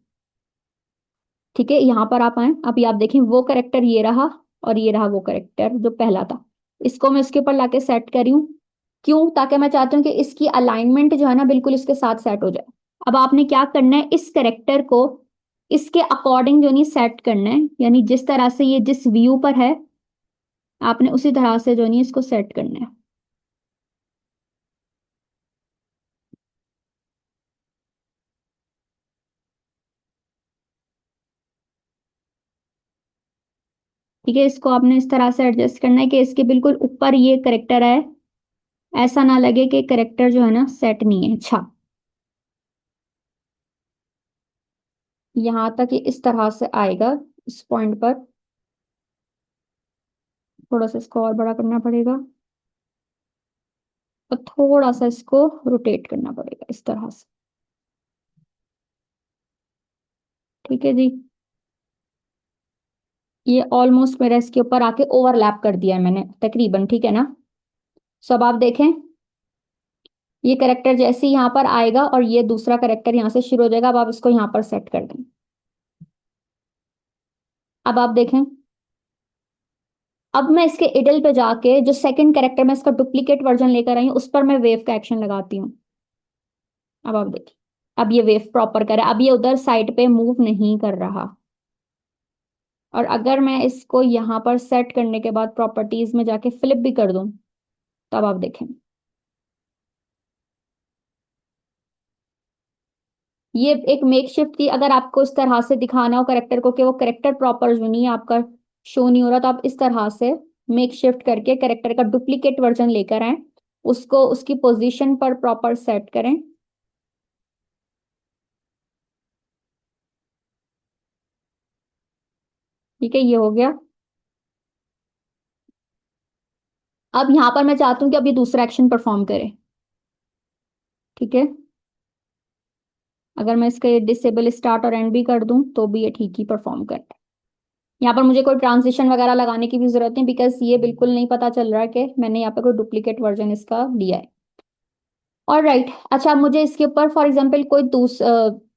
ठीक है, यहाँ पर आप आए, अभी आप देखें वो करेक्टर ये रहा, और ये रहा वो करेक्टर जो पहला था। इसको मैं इसके ऊपर लाके सेट करी हूँ। क्यों? ताकि मैं चाहती हूँ कि इसकी अलाइनमेंट जो है ना बिल्कुल इसके साथ सेट हो जाए। अब आपने क्या करना है, इस करेक्टर को इसके अकॉर्डिंग जो नहीं सेट करना है, यानी जिस तरह से ये जिस व्यू पर है आपने उसी तरह से जो नहीं इसको सेट करना है। ठीक है, इसको आपने इस तरह से एडजस्ट करना है कि इसके बिल्कुल ऊपर ये करेक्टर है, ऐसा ना लगे कि करेक्टर जो है ना सेट नहीं है। अच्छा, यहां तक ये इस तरह से आएगा, इस पॉइंट पर थोड़ा सा इसको और बड़ा करना पड़ेगा, और थोड़ा सा इसको रोटेट करना पड़ेगा इस तरह से। ठीक है जी, ये ऑलमोस्ट मेरा इसके ऊपर आके ओवरलैप कर दिया है मैंने तकरीबन। ठीक है ना, सब आप देखें, ये करेक्टर जैसे ही यहाँ पर आएगा और ये दूसरा करेक्टर यहाँ से शुरू हो जाएगा। अब आप इसको यहाँ पर सेट कर दें। अब आप देखें, अब मैं इसके इडल पे जाके जो सेकंड करेक्टर में इसका डुप्लीकेट वर्जन लेकर आई हूँ उस पर मैं वेव का एक्शन लगाती हूँ। अब आप देखिए, अब ये वेव प्रॉपर करे, अब ये उधर साइड पे मूव नहीं कर रहा। और अगर मैं इसको यहाँ पर सेट करने के बाद प्रॉपर्टीज में जाके फ्लिप भी कर दूं, तब आप देखें, ये एक मेक शिफ्ट थी। अगर आपको इस तरह से दिखाना हो करेक्टर को कि वो करेक्टर प्रॉपर जो नहीं है आपका शो नहीं हो रहा, तो आप इस तरह से मेक शिफ्ट करके करेक्टर का डुप्लीकेट वर्जन लेकर आए, उसको उसकी पोजीशन पर प्रॉपर सेट करें। ठीक है, ये हो गया। अब यहां पर मैं चाहती हूँ कि अब ये दूसरा एक्शन परफॉर्म करे। ठीक है, अगर मैं इसके डिसेबल स्टार्ट और एंड भी कर दूं तो भी ये ठीक ही परफॉर्म करे। यहाँ पर मुझे कोई ट्रांजिशन वगैरह लगाने की भी जरूरत नहीं, बिकॉज ये बिल्कुल नहीं पता चल रहा है कि मैंने यहाँ पे कोई डुप्लीकेट वर्जन इसका लिया है। और राइट, अच्छा, अब मुझे इसके ऊपर फॉर एग्जाम्पल कोई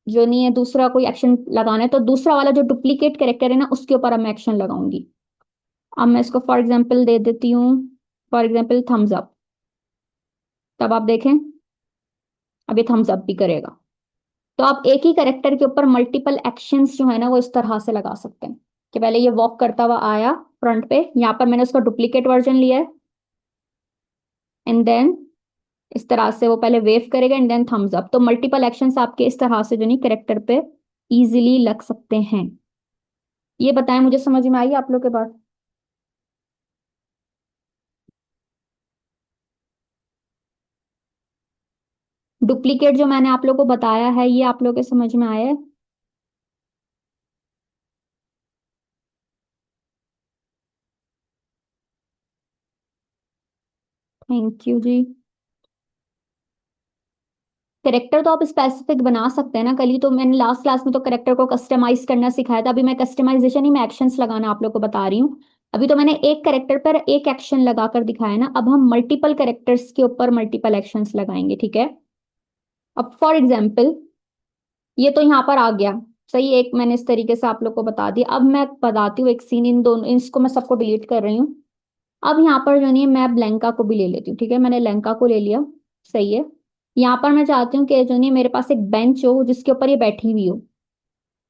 जो नहीं है दूसरा कोई एक्शन लगाना है, तो दूसरा वाला जो डुप्लीकेट कैरेक्टर है ना उसके ऊपर अब मैं एक्शन लगाऊंगी। अब मैं इसको फॉर एग्जाम्पल दे देती हूँ, फॉर एग्जाम्पल थम्स अप। तब आप देखें, अब ये थम्स अप भी करेगा। तो आप एक ही करेक्टर के ऊपर मल्टीपल एक्शंस जो है ना वो इस तरह से लगा सकते हैं कि पहले ये वॉक करता हुआ आया फ्रंट पे, यहाँ पर मैंने उसका डुप्लीकेट वर्जन लिया है, एंड देन इस तरह से वो पहले वेव करेगा एंड देन थम्स अप। तो मल्टीपल एक्शंस आपके इस तरह से जो नहीं करेक्टर पे इजीली लग सकते हैं। ये बताएं, मुझे समझ में आई आप लोग के बात? डुप्लीकेट जो मैंने आप लोग को बताया है, ये आप लोग के समझ में आया है? Thank you ji. करेक्टर तो आप स्पेसिफिक बना सकते हैं ना, कल ही तो मैंने लास्ट क्लास में तो करेक्टर को कस्टमाइज करना सिखाया था। अभी मैं कस्टमाइजेशन ही में एक्शंस लगाना आप लोग को बता रही हूँ। अभी तो मैंने एक करेक्टर पर एक एक्शन लगाकर दिखाया ना, अब हम मल्टीपल करेक्टर्स के ऊपर मल्टीपल एक्शंस लगाएंगे, ठीक है? अब फॉर एग्जाम्पल ये तो यहाँ पर आ गया। सही, एक मैंने इस तरीके से आप लोग को बता दिया। अब मैं बताती हूँ एक सीन, इन दोनों इसको मैं सबको डिलीट कर रही हूँ। अब यहाँ पर जो नहीं है, मैं लंका को भी ले लेती हूँ, ठीक है? मैंने लंका को ले लिया। सही है। यहाँ पर मैं चाहती हूँ कि जो नहीं मेरे पास एक बेंच हो जिसके ऊपर ये बैठी हुई हो।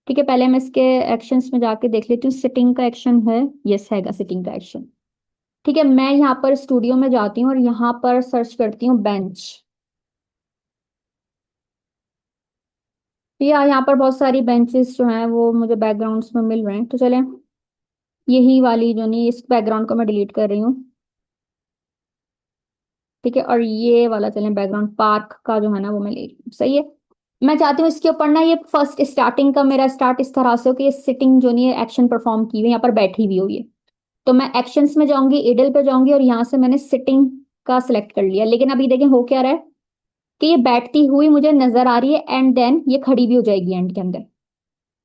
ठीक है, पहले मैं इसके एक्शंस में जाके देख लेती हूँ, सिटिंग का एक्शन है? यस, हैगा सिटिंग का एक्शन। ठीक है, मैं यहाँ पर स्टूडियो में जाती हूँ और यहाँ पर सर्च करती हूँ बेंच। या यहाँ पर बहुत सारी बेंचेस जो हैं वो मुझे बैकग्राउंड्स में मिल रहे हैं, तो चलें यही वाली जो नहीं, इस बैकग्राउंड को मैं डिलीट कर रही हूँ। ठीक है, और ये वाला चलें, बैकग्राउंड पार्क का जो है ना वो मैं ले रही हूँ। सही है। मैं चाहती हूँ इसके ऊपर ना ये फर्स्ट स्टार्टिंग का मेरा स्टार्ट इस तरह से हो कि ये सिटिंग जो नहीं है एक्शन परफॉर्म की हुई यहाँ पर बैठी हुई हो ये। तो मैं एक्शंस में जाऊंगी, इडल पे जाऊंगी और यहाँ से मैंने सिटिंग का सिलेक्ट कर लिया। लेकिन अभी देखें हो क्या रहा है कि ये बैठती हुई मुझे नजर आ रही है एंड देन ये खड़ी भी हो जाएगी एंड के अंदर।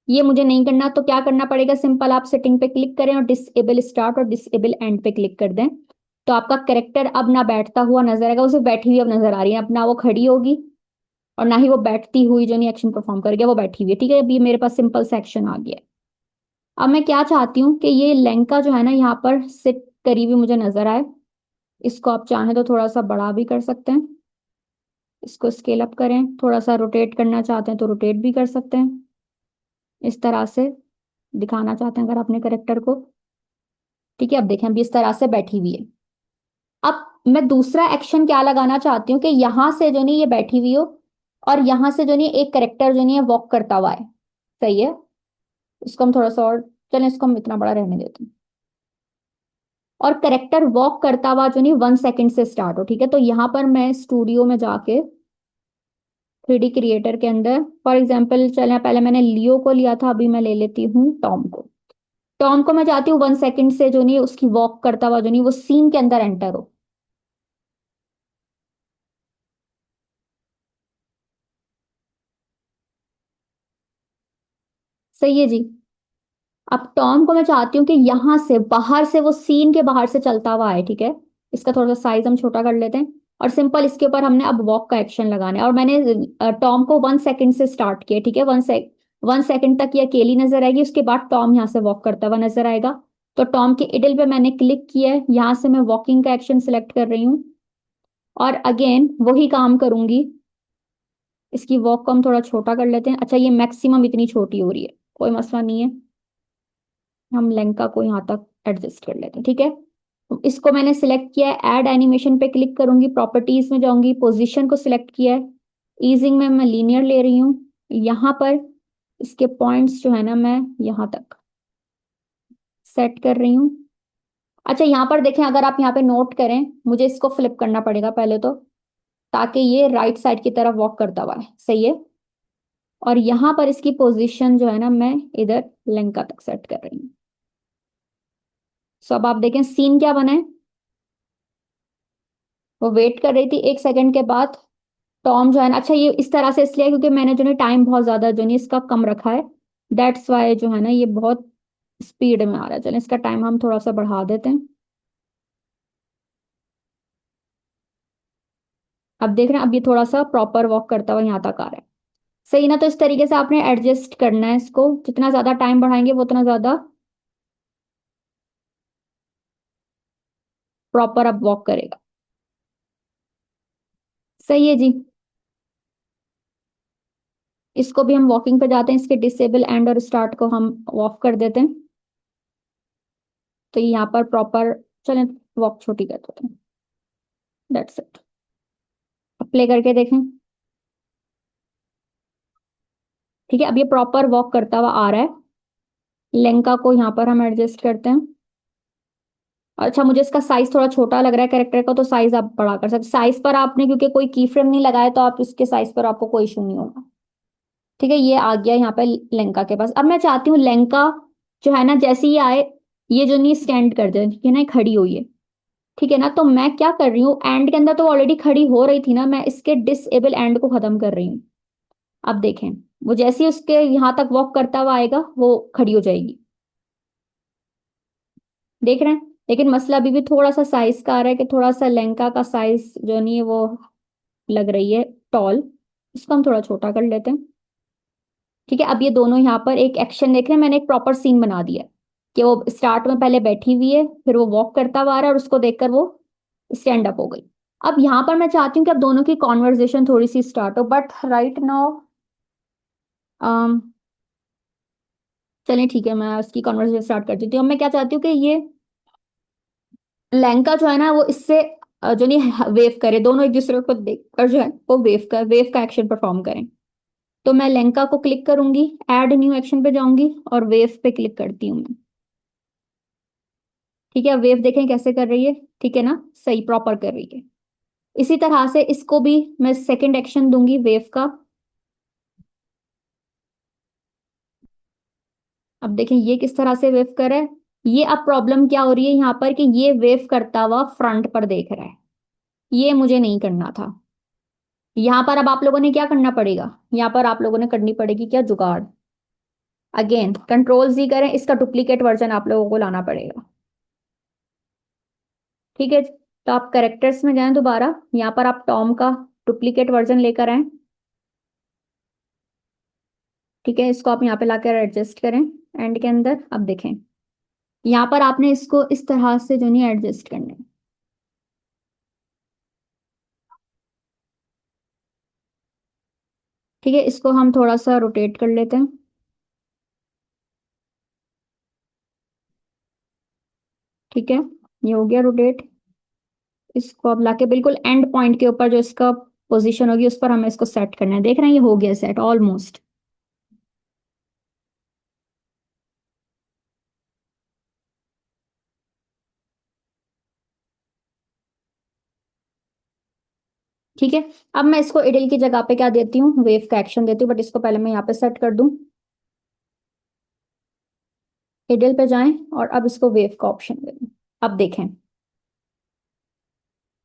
ये मुझे नहीं करना, तो क्या करना पड़ेगा? सिंपल, आप सेटिंग पे क्लिक करें और डिसेबल स्टार्ट और डिसेबल एंड पे क्लिक कर दें। तो आपका करेक्टर अब ना बैठता हुआ नजर आएगा, उसे बैठी हुई अब नजर आ रही है। अब ना वो खड़ी होगी और ना ही वो बैठती हुई जो नहीं एक्शन परफॉर्म करेगी, वो बैठी हुई है। ठीक है, अभी मेरे पास सिंपल से एक्शन आ गया है। अब मैं क्या चाहती हूँ कि ये लंका जो है ना यहाँ पर सिट करी हुई मुझे नजर आए। इसको आप चाहें तो थोड़ा सा बड़ा भी कर सकते हैं, इसको स्केल अप करें, थोड़ा सा रोटेट करना चाहते हैं तो रोटेट भी कर सकते हैं। इस तरह से दिखाना चाहते हैं अगर अपने करेक्टर को। ठीक है, अब देखें अभी इस तरह से बैठी हुई है। अब मैं दूसरा एक्शन क्या लगाना चाहती हूँ कि यहां से जो नहीं ये बैठी हुई हो और यहां से जो नहीं एक करेक्टर जो नहीं है वॉक करता हुआ है। सही है। इसको हम थोड़ा सा और, चलें इसको हम इतना बड़ा रहने देते हैं। और करेक्टर वॉक करता हुआ जो नहीं 1 सेकंड से स्टार्ट हो। ठीक है, तो यहाँ पर मैं स्टूडियो में जाके 3D क्रिएटर के अंदर फॉर एग्जाम्पल चलें, पहले मैंने लियो को लिया था, अभी मैं ले लेती हूँ टॉम को। टॉम को मैं चाहती हूँ 1 सेकंड से जो नहीं उसकी वॉक करता हुआ जो नहीं वो सीन के अंदर एंटर हो। सही है जी। अब टॉम को मैं चाहती हूँ कि यहां से बाहर से वो सीन के बाहर से चलता हुआ है। ठीक है, इसका थोड़ा सा साइज हम छोटा कर लेते हैं और सिंपल इसके ऊपर हमने अब वॉक का एक्शन लगाना है। और मैंने टॉम को 1 सेकंड से स्टार्ट किया। ठीक है, 1 सेकंड तक ये अकेली नजर आएगी, उसके बाद टॉम यहाँ से वॉक करता हुआ नजर आएगा। तो टॉम के इडल पे मैंने क्लिक किया है, यहाँ से मैं वॉकिंग का एक्शन सिलेक्ट कर रही हूँ और अगेन वही काम करूंगी। इसकी वॉक को हम थोड़ा छोटा कर लेते हैं। अच्छा, ये मैक्सिमम इतनी छोटी हो रही है, कोई मसला नहीं है, हम लंका को यहाँ तक एडजस्ट कर लेते हैं। ठीक है, तो इसको मैंने सिलेक्ट किया है, ऐड एनिमेशन पे क्लिक करूंगी, प्रॉपर्टीज में जाऊंगी, पोजीशन को सिलेक्ट किया है, ईजिंग में मैं लीनियर ले रही हूँ। यहाँ पर इसके पॉइंट्स जो है ना मैं यहाँ तक सेट कर रही हूँ। अच्छा, यहाँ पर देखें, अगर आप यहाँ पे नोट करें, मुझे इसको फ्लिप करना पड़ेगा पहले तो, ताकि ये राइट साइड की तरफ वॉक करता हुआ है। सही है। और यहाँ पर इसकी पोजीशन जो है ना मैं इधर लंका तक सेट कर रही हूँ। सो अब आप देखें सीन क्या बना है। वो वेट कर रही थी, 1 सेकंड के बाद टॉम जो है ना, अच्छा ये इस तरह से इसलिए क्योंकि मैंने जो है टाइम बहुत ज्यादा जो है इसका कम रखा है, दैट्स वाई जो है ना ये बहुत स्पीड में आ रहा है। चलें इसका टाइम हम थोड़ा सा बढ़ा देते हैं। अब देख रहे हैं, अब ये थोड़ा सा प्रॉपर वॉक करता हुआ यहाँ तक आ रहा है। सही ना? तो इस तरीके से आपने एडजस्ट करना है इसको, जितना ज्यादा टाइम बढ़ाएंगे वो उतना ज्यादा प्रॉपर अब वॉक करेगा। सही है जी। इसको भी हम वॉकिंग पे जाते हैं, इसके डिसेबल एंड और स्टार्ट को हम ऑफ कर देते हैं। तो ये यहाँ पर प्रॉपर, चलें वॉक छोटी कर देते हैं, दैट्स इट। प्ले करके देखें। ठीक है, अब ये प्रॉपर वॉक करता हुआ आ रहा है। लंका को यहाँ पर हम एडजस्ट करते हैं। अच्छा, मुझे इसका साइज थोड़ा छोटा लग रहा है कैरेक्टर का, तो साइज आप बड़ा कर सकते, साइज पर आपने क्योंकि कोई की फ्रेम नहीं लगाया तो आप इसके साइज पर आपको कोई इशू नहीं होगा। ठीक है, ये आ गया यहाँ पे लंका के पास। अब मैं चाहती हूँ लंका जो है ना, जैसे ही आए, ये जो नहीं स्टैंड कर दे, ठीक है ना, ये खड़ी हुई है। ठीक है ना, तो मैं क्या कर रही हूँ, एंड के अंदर तो ऑलरेडी खड़ी हो रही थी ना, मैं इसके डिसेबल एंड को खत्म कर रही हूँ। अब देखें, वो जैसे ही उसके यहाँ तक वॉक करता हुआ आएगा वो खड़ी हो जाएगी। देख रहे हैं, लेकिन मसला अभी भी थोड़ा सा साइज का आ रहा है कि थोड़ा सा लहंगा का साइज जो नहीं है वो लग रही है टॉल। इसको हम थोड़ा छोटा कर लेते हैं। ठीक है, अब ये दोनों यहाँ पर एक एक्शन देख रहे हैं, मैंने एक प्रॉपर सीन बना दिया है कि वो स्टार्ट में पहले बैठी हुई है, फिर वो वॉक करता हुआ आ रहा है और उसको देखकर वो स्टैंड अप हो गई। अब यहाँ पर मैं चाहती हूँ कि अब दोनों की कॉन्वर्जेशन थोड़ी सी स्टार्ट हो, बट राइट नाउ चलें ठीक है, मैं उसकी कॉन्वर्जेशन स्टार्ट कर देती हूँ। अब मैं क्या चाहती हूँ कि ये लहंगा जो है ना वो इससे जो नहीं वेव करे, दोनों एक दूसरे को देखकर जो है वो वेव का एक्शन परफॉर्म करें। तो मैं लहंगा को क्लिक करूंगी, ऐड न्यू एक्शन पे जाऊंगी और वेव पे क्लिक करती हूँ मैं। ठीक है, वेव देखें कैसे कर रही है, ठीक है ना, सही प्रॉपर कर रही है। इसी तरह से इसको भी मैं सेकंड एक्शन दूंगी वेव का। अब देखें ये किस तरह से वेव कर रहा है। ये अब प्रॉब्लम क्या हो रही है यहाँ पर कि ये वेव करता हुआ फ्रंट पर देख रहा है, ये मुझे नहीं करना था। यहाँ पर अब आप लोगों ने क्या करना पड़ेगा, यहाँ पर आप लोगों ने करनी पड़ेगी क्या जुगाड़, अगेन कंट्रोल जी करें, इसका डुप्लीकेट वर्जन आप लोगों को लाना पड़ेगा। ठीक है, तो आप करेक्टर्स में जाएं दोबारा, यहाँ पर आप टॉम का डुप्लीकेट वर्जन लेकर आए। ठीक है, इसको आप यहाँ पे लाकर एडजस्ट करें एंड के अंदर। अब देखें, यहाँ पर आपने इसको इस तरह से जो नहीं एडजस्ट करना है। ठीक है, इसको हम थोड़ा सा रोटेट कर लेते हैं। ठीक है, ये हो गया रोटेट। इसको अब लाके बिल्कुल एंड पॉइंट के ऊपर जो इसका पोजीशन होगी उस पर हमें इसको सेट करना है। देख रहे हैं, ये हो गया सेट ऑलमोस्ट। ठीक है, अब मैं इसको इडल की जगह पे क्या देती हूँ, वेव का एक्शन देती हूँ, बट इसको पहले मैं यहाँ पे सेट कर दूं। इडल पे जाएं और अब इसको वेव का ऑप्शन दे दूं। अब देखें,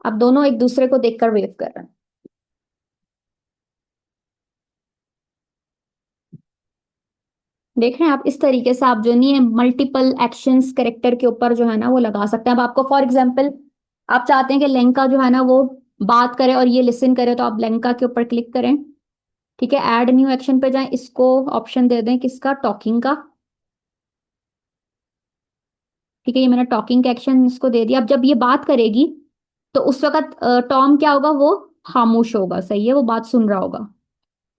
अब दोनों एक दूसरे को देखकर वेव कर रहे हैं। देख रहे हैं आप, इस तरीके से आप जो नहीं है मल्टीपल एक्शंस कैरेक्टर के ऊपर जो है ना वो लगा सकते हैं। अब आपको फॉर एग्जांपल आप चाहते हैं कि लंका जो है ना वो बात करे और ये लिसन करे, तो आप लंका के ऊपर क्लिक करें। ठीक है, ऐड न्यू एक्शन पे जाएं, इसको ऑप्शन दे दें किसका, टॉकिंग का। ठीक है, ये मैंने टॉकिंग का एक्शन इसको दे दिया। अब जब ये बात करेगी तो उस वक्त टॉम क्या होगा, वो खामोश होगा, सही है, वो बात सुन रहा होगा।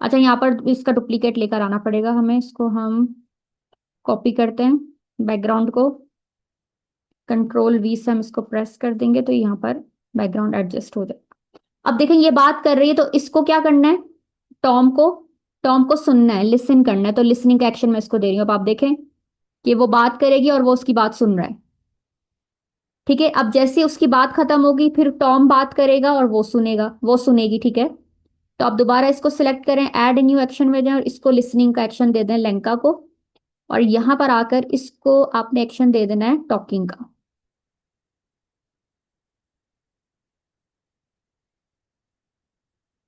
अच्छा, यहाँ पर इसका डुप्लीकेट लेकर आना पड़ेगा हमें, इसको हम कॉपी करते हैं बैकग्राउंड को, कंट्रोल वी से हम इसको प्रेस कर देंगे तो यहाँ पर बैकग्राउंड एडजस्ट हो जाए। अब देखें ये बात कर रही है तो इसको क्या करना है, टॉम को टॉम को सुनना है, लिसन करना है, तो लिसनिंग का एक्शन मैं इसको दे रही हूँ। अब आप देखें कि वो बात करेगी और वो उसकी बात सुन रहा है। ठीक है, अब जैसे उसकी बात खत्म होगी फिर टॉम बात करेगा और वो सुनेगा, वो सुनेगी। ठीक है, तो आप दोबारा इसको सिलेक्ट करें, ऐड न्यू एक्शन में जाएं और इसको लिसनिंग का एक्शन दे दें लंका को। और यहां पर आकर इसको आपने एक्शन दे देना है टॉकिंग का।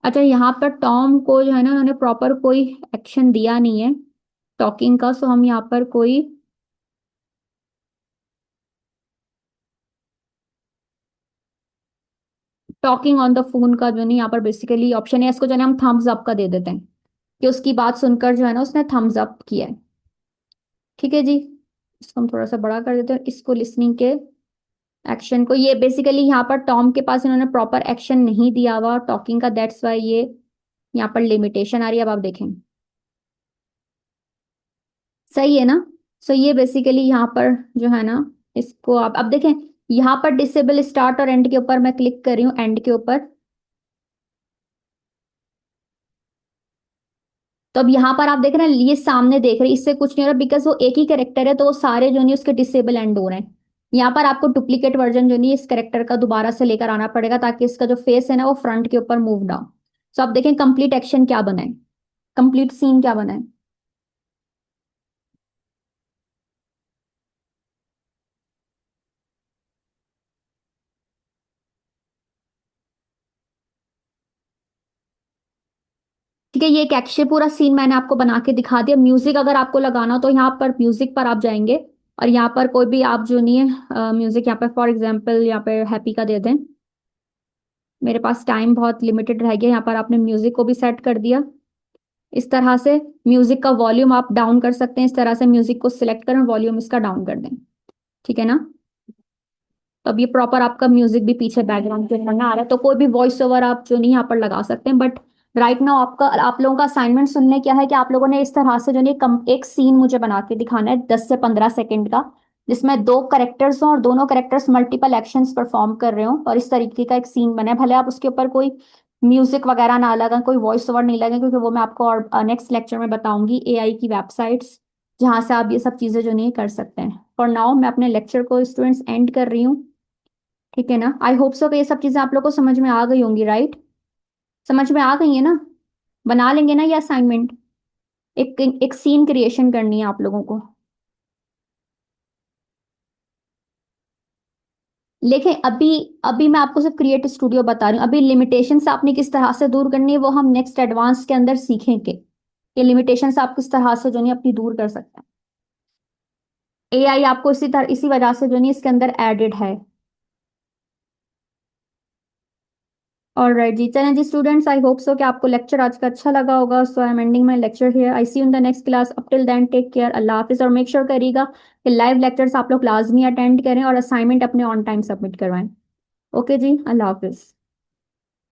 अच्छा, यहाँ पर टॉम को जो है ना उन्होंने प्रॉपर कोई एक्शन दिया नहीं है टॉकिंग का, सो हम यहाँ पर कोई टॉकिंग ऑन द फोन का जो नहीं यहाँ पर बेसिकली ऑप्शन है, इसको जो है ना हम थम्स अप का दे देते हैं कि उसकी बात सुनकर जो है ना उसने थम्स अप किया है। ठीक है जी, इसको हम थोड़ा सा बड़ा कर देते हैं, इसको लिसनिंग के एक्शन को, ये बेसिकली यहाँ पर टॉम के पास इन्होंने प्रॉपर एक्शन नहीं दिया हुआ टॉकिंग का, दैट्स वाई ये यहाँ पर लिमिटेशन आ रही है। अब आप देखें सही है ना। सो ये बेसिकली यहाँ पर जो है ना, इसको आप अब देखें, यहाँ पर डिसेबल स्टार्ट और एंड के ऊपर मैं क्लिक कर रही हूँ, एंड के ऊपर। तो अब यहाँ पर आप देख रहे हैं, ये सामने देख रहे हैं, इससे कुछ नहीं हो रहा बिकॉज वो एक ही कैरेक्टर है, तो वो सारे जो नहीं उसके डिसेबल एंड हो रहे हैं। यहाँ पर आपको डुप्लीकेट वर्जन जो नहीं इस कैरेक्टर का दोबारा से लेकर आना पड़ेगा, ताकि इसका जो फेस है ना वो फ्रंट के ऊपर मूव डाउन। तो आप देखें कंप्लीट एक्शन क्या बना है, कंप्लीट सीन क्या बना है। ठीक है, ये एक एक्शन पूरा सीन मैंने आपको बना के दिखा दिया। म्यूजिक अगर आपको लगाना हो तो यहाँ पर म्यूजिक पर आप जाएंगे, और यहाँ पर कोई भी आप जो नहीं है म्यूजिक, यहाँ पर फॉर एग्जांपल यहाँ पे हैप्पी का दे दें। मेरे पास टाइम बहुत लिमिटेड रह गया, यहाँ पर आपने म्यूजिक को भी सेट कर दिया। इस तरह से म्यूजिक का वॉल्यूम आप डाउन कर सकते हैं, इस तरह से म्यूजिक को सिलेक्ट करें, वॉल्यूम इसका डाउन कर दें। ठीक है ना। तो अब ये प्रॉपर आपका म्यूजिक भी पीछे बैकग्राउंड के अंदर आ रहा है, तो कोई भी वॉइस ओवर आप जो नहीं यहाँ पर लगा सकते हैं। बट राइट नाउ आपका, आप लोगों का असाइनमेंट सुनने क्या है कि आप लोगों ने इस तरह से जो नहीं एक सीन मुझे बना के दिखाना है 10 से 15 सेकंड का, जिसमें दो करेक्टर्स हों और दोनों करेक्टर्स मल्टीपल एक्शंस परफॉर्म कर रहे हो, और इस तरीके का एक सीन बने। भले आप उसके ऊपर कोई म्यूजिक वगैरह ना लगा, कोई वॉइस ओवर नहीं लगे, क्योंकि वो मैं आपको और नेक्स्ट लेक्चर में बताऊंगी एआई की वेबसाइट्स जहाँ से आप ये सब चीज़ें जो नहीं कर सकते हैं। फॉर नाउ मैं अपने लेक्चर को स्टूडेंट्स एंड कर रही हूँ। ठीक है ना। आई होप सो कि ये सब चीजें आप लोग को समझ में आ गई होंगी, राइट। समझ में आ गई है ना। बना लेंगे ना ये असाइनमेंट। एक एक सीन क्रिएशन करनी है आप लोगों को। लेकिन अभी, अभी मैं आपको सिर्फ क्रिएट स्टूडियो बता रही हूँ। अभी लिमिटेशंस आपने किस तरह से दूर करनी है वो हम नेक्स्ट एडवांस के अंदर सीखेंगे। ये लिमिटेशंस आप किस तरह से जो नहीं अपनी दूर कर सकते हैं। एआई आपको इसी तरह, इसी वजह से जो नहीं इसके अंदर एडेड है। ऑलराइट जी, चलें जी स्टूडेंट्स, आई होप सो कि आपको लेक्चर आज का अच्छा लगा होगा। So I am ending my lecture here. I see you in the next class. Up till then take care, अल्लाह हाफिज। और मेक श्योर करिएगा कि लाइव लेक्चर्स आप लोग लाजमी अटेंड करें और असाइनमेंट अपने ऑन टाइम सबमिट करवाएं। ओके जी, अल्लाह हाफिज।